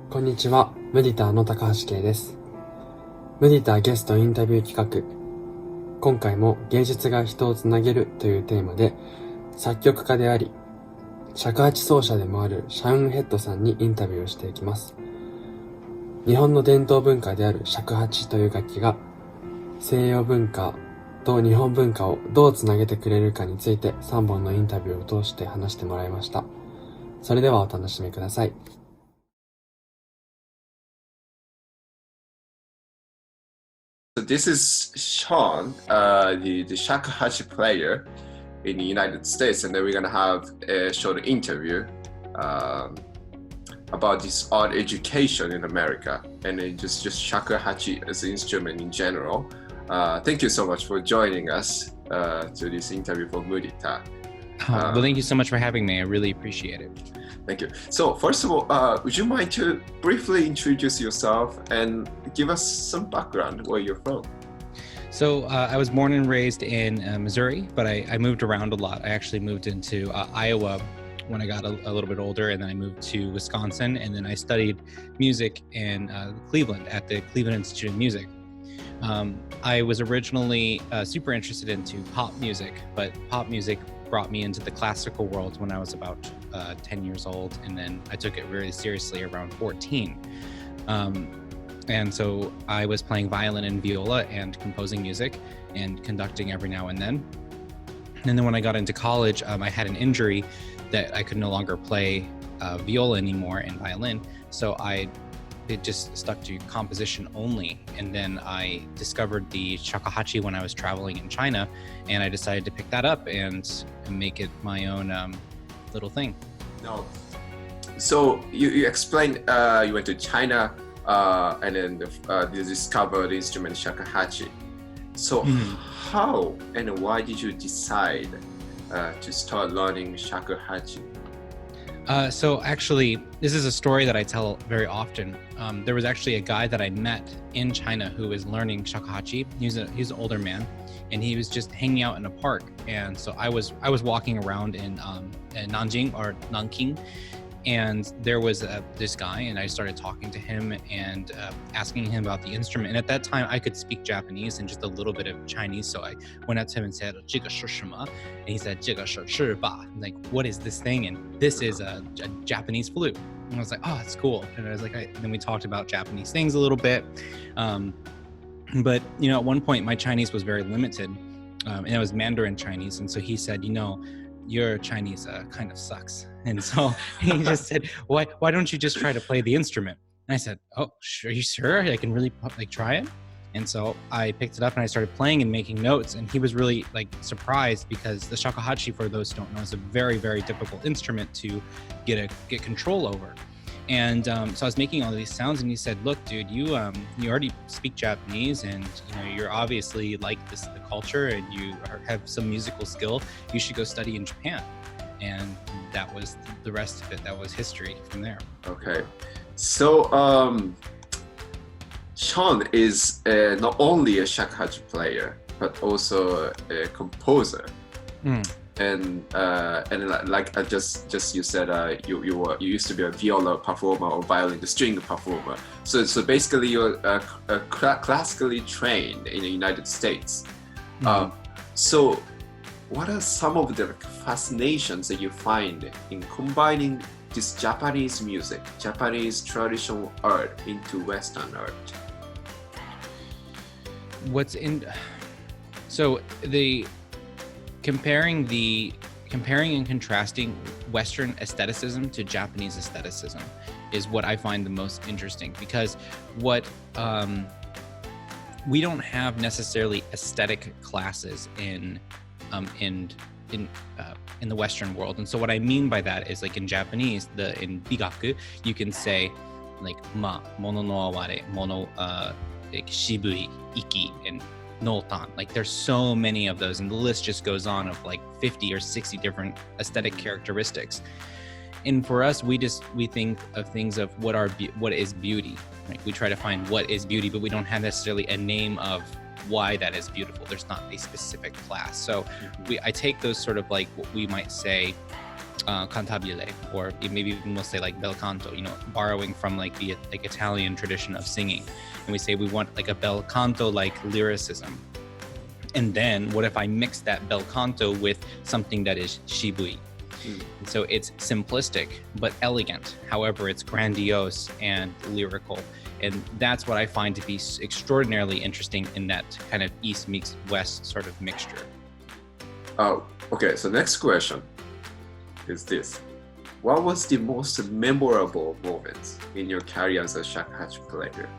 こんにちは、Muditāの高橋圭です。Muditāゲストインタビュー企画。今回も芸術が人をつなげるというテーマで、作曲家であり、尺八奏者でもあるシャウンヘッドさんにインタビューをしていきます。日本の伝統文化である尺八という楽器が、西洋文化と日本文化をどうつなげてくれるかについて3本のインタビューを通して話してもらいました。それではお楽しみください。This is Shawn, the shakuhachi player in the United States, and then we're gonna have a short interview about this art education in America, and then just shakuhachi as an instrument in general. Thank you so much for joining us to this interview for Mudita. Well, thank you so much for having me. I really appreciate it. Thank you. So first of all, would you mind to briefly introduce yourself and give us some background where you're from? So I was born and raised in Missouri, but I moved around a lot. I actually moved into Iowa when I got a little bit older, and then I moved to Wisconsin, and then I studied music in Cleveland at the Cleveland Institute of Music. I was originally super interested into pop music, but pop music brought me into the classical world when I was about 10 years old, and then I took it very seriously around 14. And so I was playing violin and viola and composing music and conducting every now and then. And then when I got into college, I had an injury that I could no longer play viola anymore and violin. So it just stuck to composition only. And then I discovered the shakuhachi when I was traveling in China, and I decided to pick that up and make it my own little thing. No. So you explained you went to China and then you discovered the instrument shakuhachi. So how and why did you decide to start learning shakuhachi? So actually, this is a story that I tell very often. There was actually a guy that I met in China who was learning shakuhachi. He's an older man, and he was just hanging out in a park. And so I was walking around in Nanjing or Nanking, and there was this guy, and I started talking to him and asking him about the instrument. And at that time, I could speak Japanese and just a little bit of Chinese. So I went up to him and said, 这个是什么? And he said, 这个是翅膀. Like, what is this thing? And this is a Japanese flute. And I was like, oh, that's cool. And I was like, then we talked about Japanese things a little bit. But, you know, at one point, my Chinese was very limited. And it was Mandarin Chinese. And so he said, you know, your Chinese kind of sucks. And so he just said, why don't you just try to play the instrument? And I said, oh, are you sure? I can really try it? And so I picked it up and I started playing and making notes. And he was really surprised, because the shakuhachi, for those who don't know, is a very, very difficult instrument to get control over. And so I was making all these sounds, and he said, look, dude, you already speak Japanese, and you're obviously like the culture, and you have some musical skill. You should go study in Japan. And that was the rest of it. That was history from there. Okay. So Shawn is not only a shakuhachi player, but also a composer. And like I just you said, you used to be a viola performer or violin string performer. So basically you're classically trained in the United States. So what are some of the fascinations that you find in combining this Japanese music, Japanese traditional art into Western art? Comparing and contrasting Western aestheticism to Japanese aestheticism is what I find the most interesting, because we don't have necessarily aesthetic classes in the Western world. And so what I mean by that is, like in Japanese, in bigaku, you can say like mono no aware, mono shibui, iki, and notan. Like there's so many of those, and the list just goes on of like 50 or 60 different aesthetic characteristics. And for us, we think of things of what is beauty. Right? We try to find what is beauty, but we don't have necessarily a name of why that is beautiful. There's not a specific class. So I take those sort of like what we might say cantabile, or maybe even we'll say like bel canto, borrowing from like the like Italian tradition of singing. And we say we want like a bel canto like lyricism. And then what if I mix that bel canto with something that is shibui? So it's simplistic but elegant. However, it's grandiose and lyrical. And that's what I find to be extraordinarily interesting in that kind of East meets West sort of mixture. Oh, okay. So next question is this. What was the most memorable moment in your career as a shakuhachi player?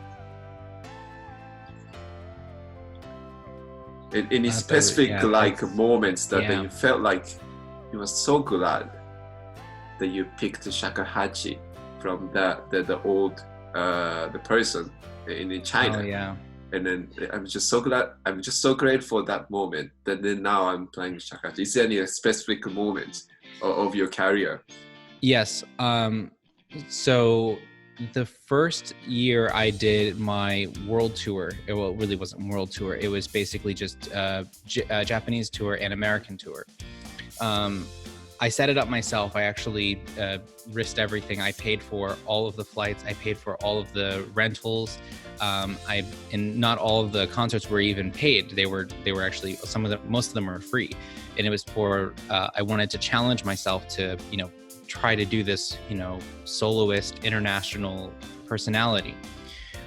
Any specific moments that you felt like you were so glad that you picked shakuhachi from the old the person in China. Oh, yeah. And then I'm just so glad. I'm just so grateful that moment. That then now I'm playing shakuhachi. Is there any specific moment of your career? Yes. So the first year I did my world tour, it really wasn't world tour. It was basically just Japanese tour and American tour. I set it up myself. I actually risked everything. I paid for all of the flights. I paid for all of the rentals. And not all of the concerts were even paid. They were actually most of them were free. And it was for I wanted to challenge myself to try to do this soloist international personality.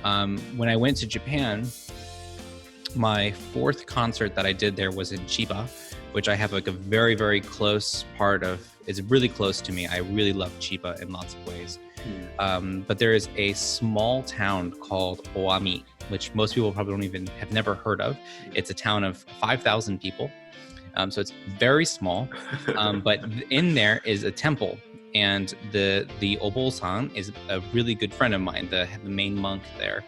When I went to Japan, my fourth concert that I did there was in Chiba, which I have like a very, very close part of. It's really close to me. I really love Chiba in lots of ways. But there is a small town called Oami, which most people probably have never heard of. It's a town of 5,000 people. So it's very small, but in there is a temple, and the Obo-san is a really good friend of mine, the main monk there,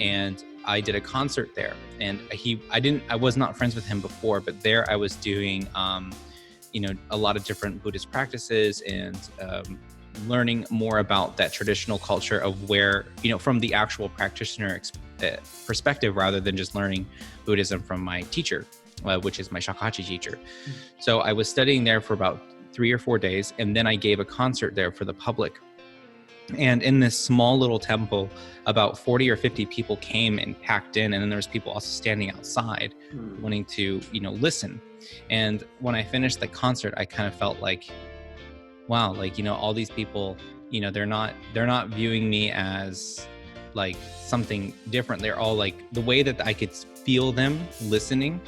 and I did a concert there, and I was not friends with him before, but there I was doing a lot of different Buddhist practices and learning more about that traditional culture of where from the actual practitioner perspective, rather than just learning Buddhism from my teacher, which is my shakuhachi teacher. So I was studying there for about 3 or 4 days, and then I gave a concert there for the public. And in this small little temple, about 40 or 50 people came and packed in, and then there was people also standing outside wanting to listen. And when I finished the concert, I kind of felt like, wow, like all these people, they're not viewing me as like something different. They're all like, the way that I could feel them listening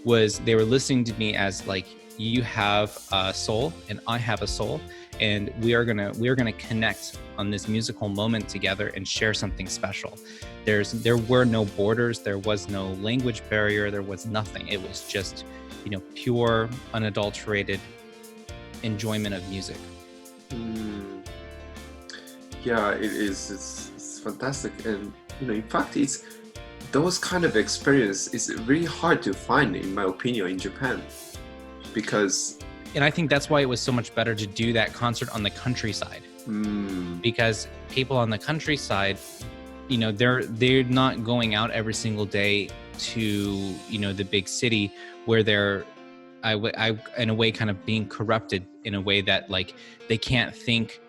was they were listening to me as like, you have a soul and I have a soul, and we are gonna connect on this musical moment together and share something special. There were no borders, there was no language barrier, there was nothing. It was just pure, unadulterated enjoyment of music. Yeah, it is. It's fantastic, and in fact, it's those kind of experience is really hard to find, in my opinion, in Japan, because. And I think that's why it was so much better to do that concert on the countryside, because people on the countryside, they're not going out every single day to the big city where they're I in a way kind of being corrupted in a way that like they can't think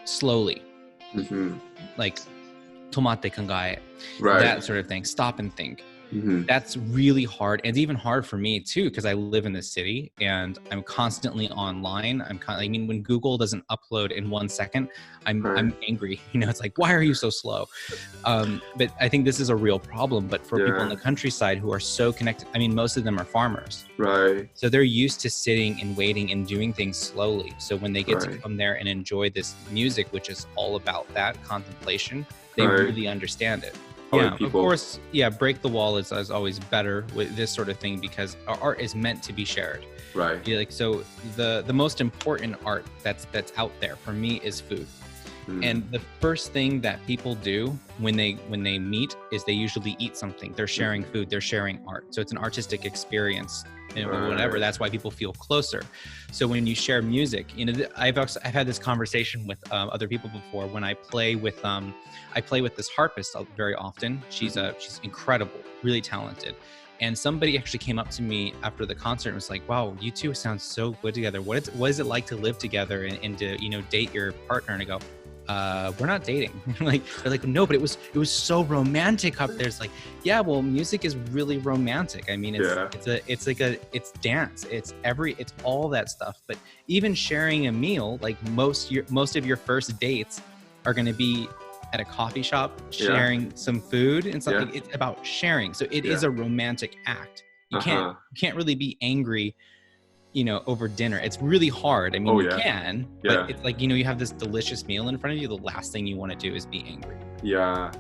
slowly, like tomate kangae, that sort of thing, stop and think. That's really hard, and it's even hard for me too, because I live in the city and I'm constantly online. When Google doesn't upload in 1 second, I'm angry. It's like, why are you so slow? But I think this is a real problem. But for people in the countryside who are so connected, most of them are farmers, so they're used to sitting and waiting and doing things slowly. So when they get to come there and enjoy this music, which is all about that contemplation, they really understand it. Yeah, of course. Yeah, break the wall is always better with this sort of thing, because our art is meant to be shared. Right. Yeah, so the most important art that's out there for me is food. And the first thing that people do when they meet is they usually eat something. They're sharing food. They're sharing art. So it's an artistic experience. Whatever. That's why people feel closer. So when you share music, I've had this conversation with other people before. When I play with this harpist very often. She's incredible, really talented. And somebody actually came up to me after the concert and was like, wow, you two sound so good together. What is it like to live together and to, date your partner? And I go, we're not dating. They're like, no, but it was so romantic up there. It's like, yeah, well, music is really romantic. I mean, it's dance. It's all that stuff. But even sharing a meal, like most of your first dates are going to be at a coffee shop, sharing some food and something. Yeah. It's about sharing. So it is a romantic act. You can't really be angry, over dinner. It's really hard. I mean, you can, but it's like, you have this delicious meal in front of you. The last thing you want to do is be angry. Yeah.